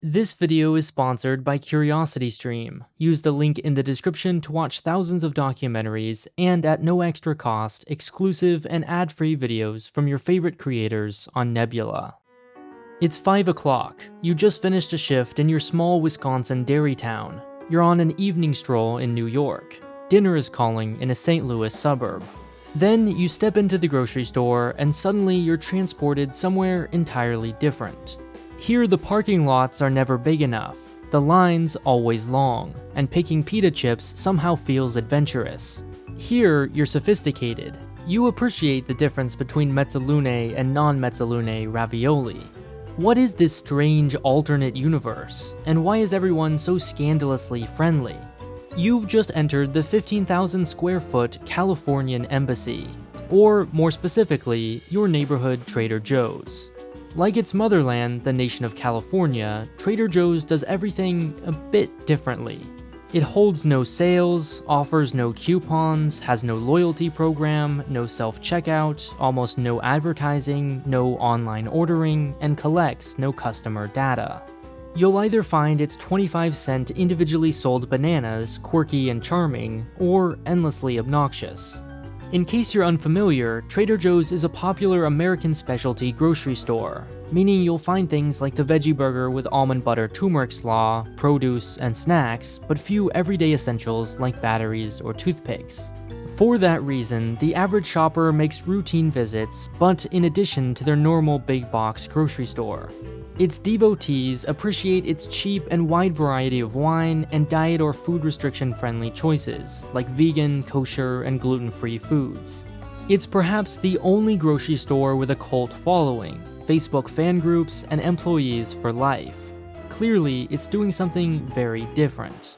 This video is sponsored by CuriosityStream. Use the link in the description to watch thousands of documentaries and at no extra cost, exclusive and ad-free videos from your favorite creators on Nebula. It's 5 o'clock. You just finished a shift in your small Wisconsin dairy town. You're on an evening stroll in New York. Dinner is calling in a St. Louis suburb. Then you step into the grocery store and suddenly you're transported somewhere entirely different. Here the parking lots are never big enough, the lines always long, and picking pita chips somehow feels adventurous. Here you're sophisticated. You appreciate the difference between mezzalune and non-mezzalune ravioli. What is this strange alternate universe, and why is everyone so scandalously friendly? You've just entered the 15,000 square foot Californian embassy, or more specifically, your neighborhood Trader Joe's. Like its motherland, the nation of California, Trader Joe's does everything a bit differently. It holds no sales, offers no coupons, has no loyalty program, no self-checkout, almost no advertising, no online ordering, and collects no customer data. You'll either find its 25-cent individually sold bananas quirky and charming, or endlessly obnoxious. In case you're unfamiliar, Trader Joe's is a popular American specialty grocery store, meaning you'll find things like the veggie burger with almond butter turmeric slaw, produce, and snacks, but few everyday essentials like batteries or toothpicks. For that reason, the average shopper makes routine visits, but in addition to their normal big box grocery store. Its devotees appreciate its cheap and wide variety of wine and diet or food restriction friendly choices, like vegan, kosher, and gluten-free foods. It's perhaps the only grocery store with a cult following, Facebook fan groups, and employees for life. Clearly, it's doing something very different.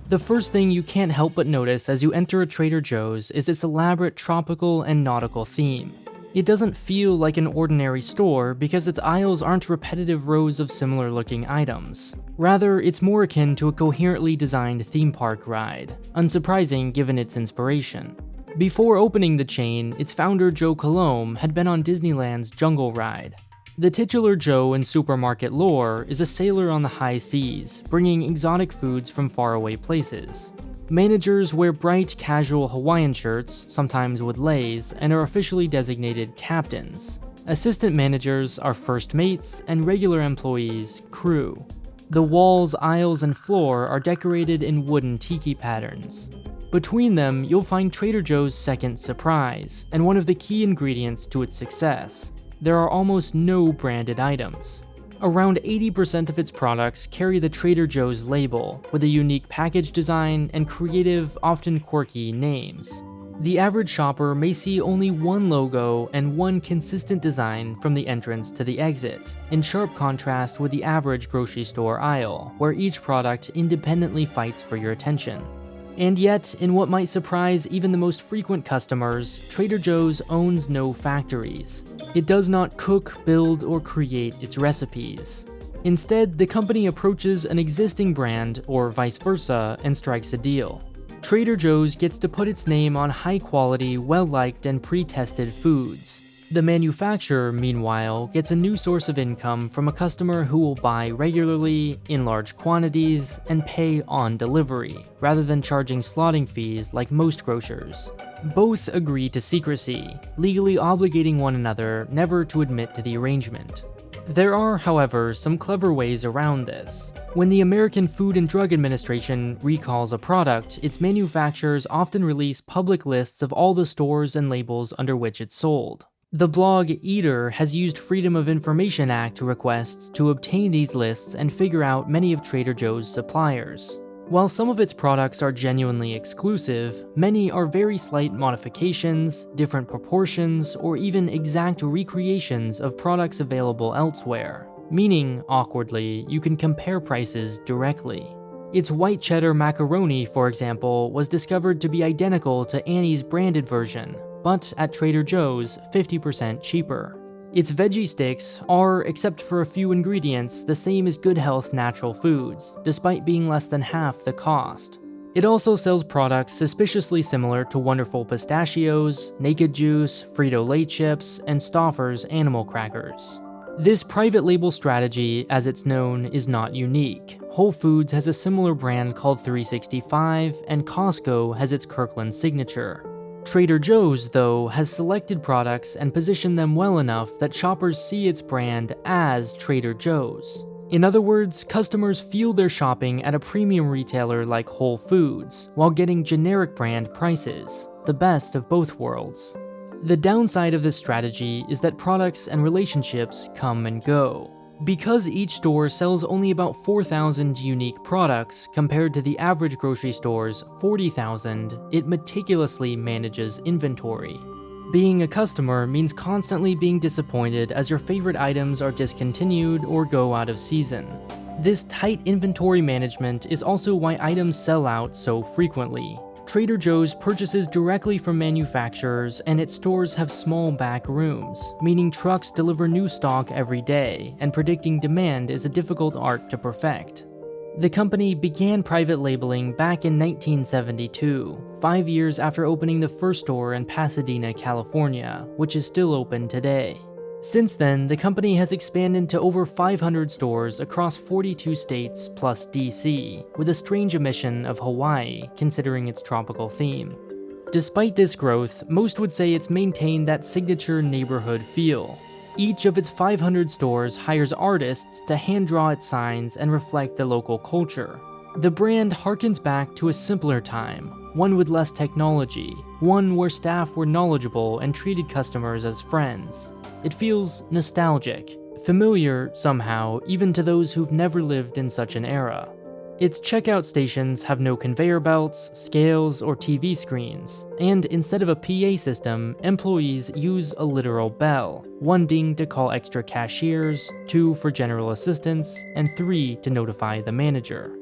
The first thing you can't help but notice as you enter a Trader Joe's is its elaborate tropical and nautical theme. It doesn't feel like an ordinary store because its aisles aren't repetitive rows of similar looking items. Rather, it's more akin to a coherently designed theme park ride, unsurprising given its inspiration. Before opening the chain, its founder Joe Coulombe had been on Disneyland's Jungle Ride. The titular Joe in supermarket lore is a sailor on the high seas, bringing exotic foods from faraway places. Managers wear bright, casual Hawaiian shirts, sometimes with leis, and are officially designated captains. Assistant managers are first mates, and regular employees, crew. The walls, aisles, and floor are decorated in wooden tiki patterns. Between them, you'll find Trader Joe's second surprise, and one of the key ingredients to its success. There are almost no branded items. Around 80% of its products carry the Trader Joe's label, with a unique package design and creative, often quirky names. The average shopper may see only one logo and one consistent design from the entrance to the exit, in sharp contrast with the average grocery store aisle, where each product independently fights for your attention. And yet, in what might surprise even the most frequent customers, Trader Joe's owns no factories. It does not cook, build, or create its recipes. Instead, the company approaches an existing brand, or vice versa, and strikes a deal. Trader Joe's gets to put its name on high-quality, well-liked, and pre-tested foods. The manufacturer, meanwhile, gets a new source of income from a customer who will buy regularly, in large quantities, and pay on delivery, rather than charging slotting fees like most grocers. Both agree to secrecy, legally obligating one another never to admit to the arrangement. There are, however, some clever ways around this. When the American Food and Drug Administration recalls a product, its manufacturers often release public lists of all the stores and labels under which it's sold. The blog Eater has used Freedom of Information Act requests to obtain these lists and figure out many of Trader Joe's suppliers. While some of its products are genuinely exclusive, many are very slight modifications, different proportions, or even exact recreations of products available elsewhere, meaning, awkwardly, you can compare prices directly. Its white cheddar macaroni, for example, was discovered to be identical to Annie's branded version, but at Trader Joe's, 50% cheaper. Its veggie sticks are, except for a few ingredients, the same as Good Health Natural Foods, despite being less than half the cost. It also sells products suspiciously similar to Wonderful Pistachios, Naked Juice, Frito-Lay chips, and Stouffer's animal crackers. This private label strategy, as it's known, is not unique. Whole Foods has a similar brand called 365, and Costco has its Kirkland signature. Trader Joe's, though, has selected products and positioned them well enough that shoppers see its brand as Trader Joe's. In other words, customers feel they're shopping at a premium retailer like Whole Foods, while getting generic brand prices, the best of both worlds. The downside of this strategy is that products and relationships come and go. Because each store sells only about 4,000 unique products compared to the average grocery store's 40,000, it meticulously manages inventory. Being a customer means constantly being disappointed as your favorite items are discontinued or go out of season. This tight inventory management is also why items sell out so frequently. Trader Joe's purchases directly from manufacturers, and its stores have small back rooms, meaning trucks deliver new stock every day, and predicting demand is a difficult art to perfect. The company began private labeling back in 1972, 5 years after opening the first store in Pasadena, California, which is still open today. Since then, the company has expanded to over 500 stores across 42 states plus DC, with a strange omission of Hawaii, considering its tropical theme. Despite this growth, most would say it's maintained that signature neighborhood feel. Each of its 500 stores hires artists to hand-draw its signs and reflect the local culture. The brand harkens back to a simpler time, one with less technology, one where staff were knowledgeable and treated customers as friends. It feels nostalgic, familiar somehow, even to those who've never lived in such an era. Its checkout stations have no conveyor belts, scales, or TV screens, and instead of a PA system, employees use a literal bell, 1 ding to call extra cashiers, 2 for general assistance, and 3 to notify the manager.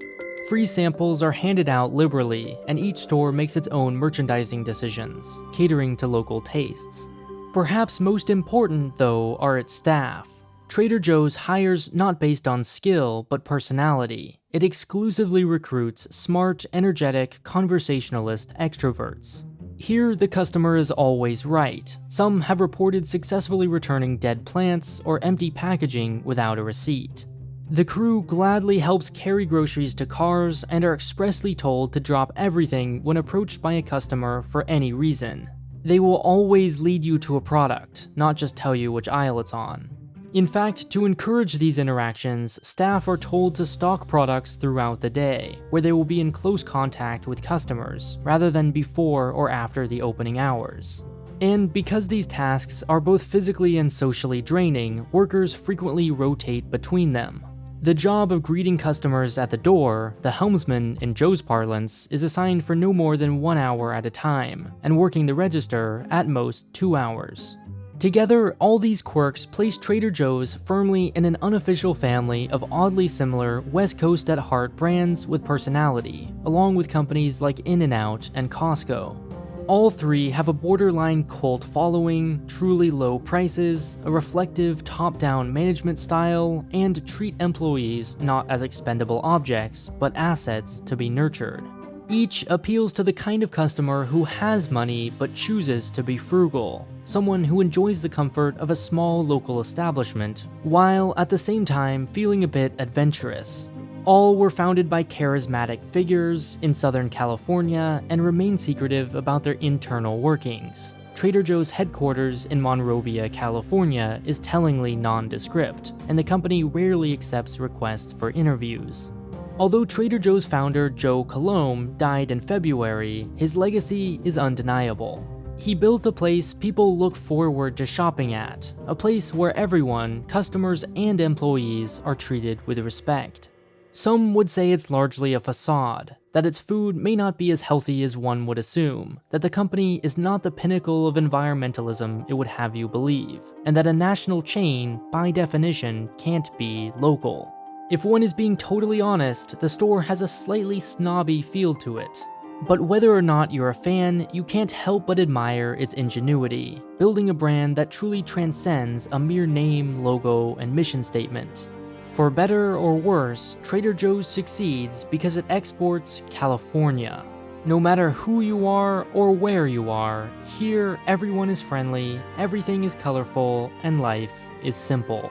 Free samples are handed out liberally, and each store makes its own merchandising decisions, catering to local tastes. Perhaps most important, though, are its staff. Trader Joe's hires not based on skill, but personality. It exclusively recruits smart, energetic, conversationalist extroverts. Here, the customer is always right. Some have reported successfully returning dead plants or empty packaging without a receipt. The crew gladly helps carry groceries to cars and are expressly told to drop everything when approached by a customer for any reason. They will always lead you to a product, not just tell you which aisle it's on. In fact, to encourage these interactions, staff are told to stock products throughout the day, where they will be in close contact with customers, rather than before or after the opening hours. And because these tasks are both physically and socially draining, workers frequently rotate between them. The job of greeting customers at the door, the helmsman in Joe's parlance, is assigned for no more than 1 hour at a time, and working the register at most 2 hours. Together, all these quirks place Trader Joe's firmly in an unofficial family of oddly similar West Coast at heart brands with personality, along with companies like In-N-Out and Costco. All three have a borderline cult following, truly low prices, a reflective top-down management style, and treat employees not as expendable objects, but assets to be nurtured. Each appeals to the kind of customer who has money but chooses to be frugal, someone who enjoys the comfort of a small local establishment, while at the same time feeling a bit adventurous. All were founded by charismatic figures in Southern California and remain secretive about their internal workings. Trader Joe's headquarters in Monrovia, California is tellingly nondescript, and the company rarely accepts requests for interviews. Although Trader Joe's founder Joe Colomb died in February, his legacy is undeniable. He built a place people look forward to shopping at, a place where everyone, customers and employees, are treated with respect. Some would say it's largely a facade, that its food may not be as healthy as one would assume, that the company is not the pinnacle of environmentalism it would have you believe, and that a national chain, by definition, can't be local. If one is being totally honest, the store has a slightly snobby feel to it. But whether or not you're a fan, you can't help but admire its ingenuity, building a brand that truly transcends a mere name, logo, and mission statement. For better or worse, Trader Joe's succeeds because it exports California. No matter who you are or where you are, here everyone is friendly, everything is colorful, and life is simple.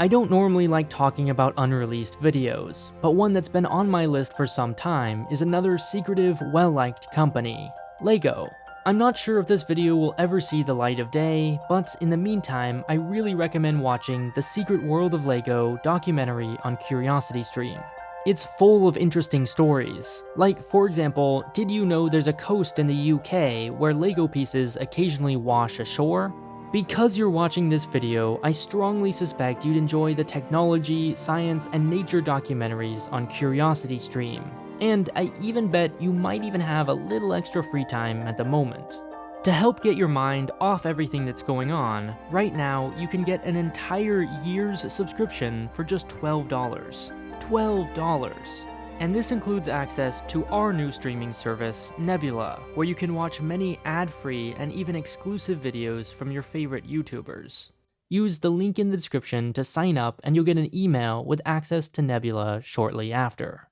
I don't normally like talking about unreleased videos, but one that's been on my list for some time is another secretive, well-liked company, LEGO. I'm not sure if this video will ever see the light of day, but in the meantime, I really recommend watching the Secret World of LEGO documentary on CuriosityStream. It's full of interesting stories. Like, for example, did you know there's a coast in the UK where LEGO pieces occasionally wash ashore? Because you're watching this video, I strongly suspect you'd enjoy the technology, science, and nature documentaries on CuriosityStream, and I even bet you might even have a little extra free time at the moment. To help get your mind off everything that's going on, right now you can get an entire year's subscription for just $12. $12! And this includes access to our new streaming service, Nebula, where you can watch many ad-free and even exclusive videos from your favorite YouTubers. Use the link in the description to sign up and you'll get an email with access to Nebula shortly after.